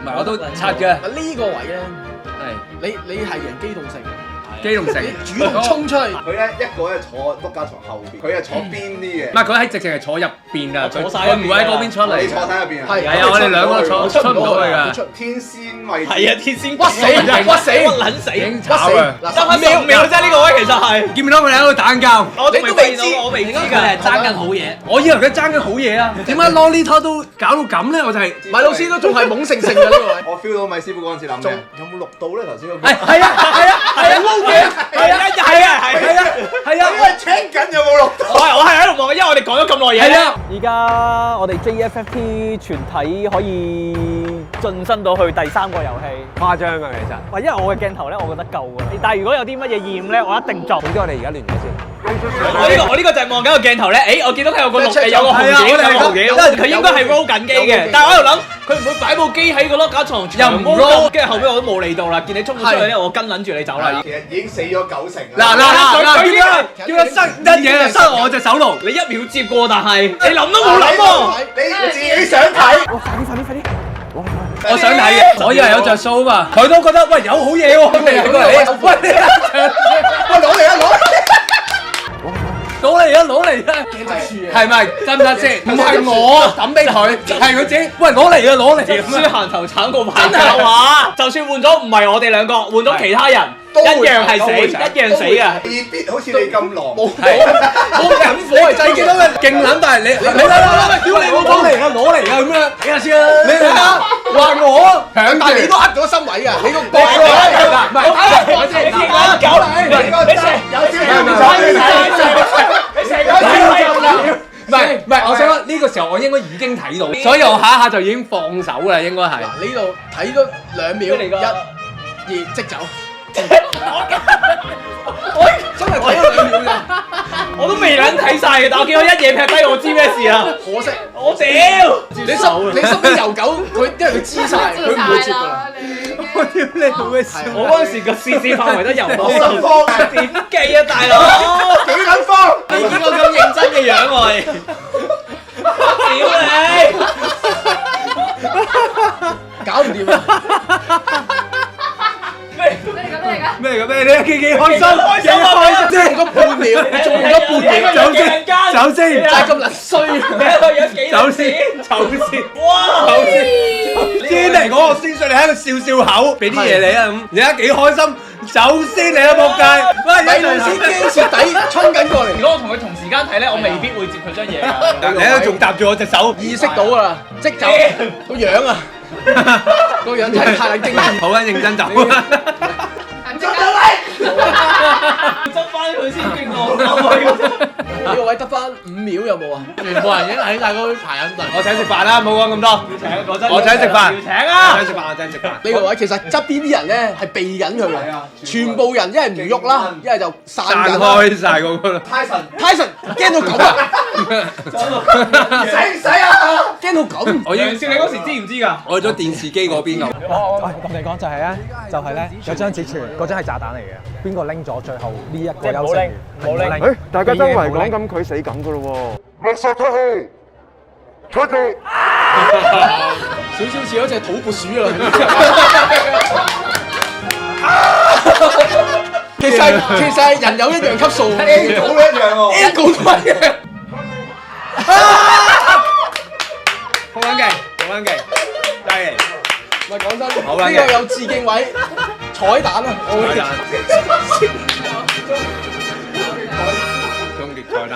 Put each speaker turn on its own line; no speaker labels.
唔係我都刷嘅。
呢個位咧，
係
你係贏機動性。
機動性，
你主動衝出去，
佢咧一個咧坐碌架床後邊，佢係坐邊啲嘅。
唔係佢喺直情係坐入邊㗎，
坐晒
佢唔會喺嗰邊出嚟。
你坐晒入邊啊？
係啊，我哋兩個出唔到去㗎。
天仙位
係啊，天仙
屈死
屈撚死，
已經炒啊！
得翻10秒啫，呢個位其實係
見唔到佢哋喺度打交？
你都未知，我未知㗎，
係爭緊好嘢。
我以為佢爭緊好嘢啊！點解 Lolita 都搞到咁咧？我就係
米老師都仲係懵盛盛嘅呢個位。
我 feel 到米師傅嗰陣時諗咩？有冇錄到咧？頭先嗰個
係撈嘅，係啊，
因為聽緊有冇錄到？
我係喺度望，因為我哋講咗咁耐嘢。
係啊，
而家我哋 JFFT 全體可以晉身到去第3個遊戲，
誇張㗎其實。
喂，因為我嘅鏡頭咧，我覺得夠㗎啦。但係如果有啲乜嘢厭咧，我一定做。
總之我哋而家亂咗先。
我呢個就係望緊個鏡頭咧，誒，我見到佢有個紅嘅，有個紅嘅，佢應該係 roll 緊機嘅，但係我喺度諗，佢唔會擺部機喺個碌架床又唔 roll，跟住後尾我都冇理到啦，見你衝咗出去咧，我跟撚住你走啦。
其實已經死咗90%
嗱，叫佢塞一嘢就塞我隻手度，
你1秒接過，但係你諗都冇諗喎。
你自己想睇？
快啲！
我想睇嘅，我以為有着數嘛，佢都覺得喂有好嘢喎，喂攞嚟啊！係咪得唔得先？唔係我抌俾佢，係佢自己。喂，攞嚟啊！
輸行頭橙個牌真係話，就算換咗唔係我哋兩個，換咗其他人，一樣係死，一樣死嘅。
未必好似你咁狼。
冇緊火係真
見到佢勁撚大，你屌你攞嚟啊咁樣，睇下先啦。你睇下，話我響
但係你都呃咗心位㗎，你個
唔係，
你玩狗嚟，你成
唔係，我想講呢個時候我應該已經睇到，所以我下就已經放手啦，應該係。
呢度睇咗2秒，1、2即走。我真係睇咗2秒咋，
我都未撚睇晒嘅，但我見到一嘢劈低，我知咩事啦。
可惜
我屌！
你身邊遊狗，佢因為佢知晒，佢唔會接㗎啦。
我屌你做咩事？
我嗰陣時個視線範圍都遊到手，點記啊大佬？
幾撚慌？
你見我咁認真嘅樣我屌你！
搞唔掂啊！
咩嚟㗎？你幾開心？
開心啊！
即係用咗半秒，你仲用咗半秒，
走先，走先，
就係咁撚衰。
走先，
哇！
先嚟嗰個先衰，你喺度笑口，俾啲嘢你啊咁。你而家幾開心？走先嚟啊仆街！喂，
米老師驚徹底衝緊過嚟，
如果我同佢同時間睇咧，我未必會接佢張嘢㗎。
你喺度仲搭住我隻手，
意識到㗎啦，即走個樣啊，個樣真係太撚驚訝。
好撚認真走。
執翻佢先勁我。
呢個位得翻5秒有冇啊？全部人已經喺晒嗰排緊隊。
我請食飯啦，唔好講咁多。我請食飯，
請啊！
我請食飯，我請食飯。
呢個位其實側邊啲人咧係避緊佢嘅，全部人一係唔喐啦，一係就散緊啦。
開晒嗰個啦。
Tyson 驚到咁啊！
使唔使啊？
驚到咁。
我已經
楊少，你嗰時知唔知㗎？
我去咗電視機嗰邊咁。
喂，同你講就係咧，有張截傳，嗰張係炸彈嚟嘅。邊個拎咗最後呢一個優勝？冇拎。
誒，大家周圍講咁佢死梗噶咯喎！垃圾出去，出去！
少少似嗰隻土撥鼠啊！其實人有一樣級數
A 組一樣喎
，A 組都係嘅。
好撚勁，好撚勁，犀利！
唔係講真，
好撚
呢個有致敬位，彩蛋啊！
終極彩蛋。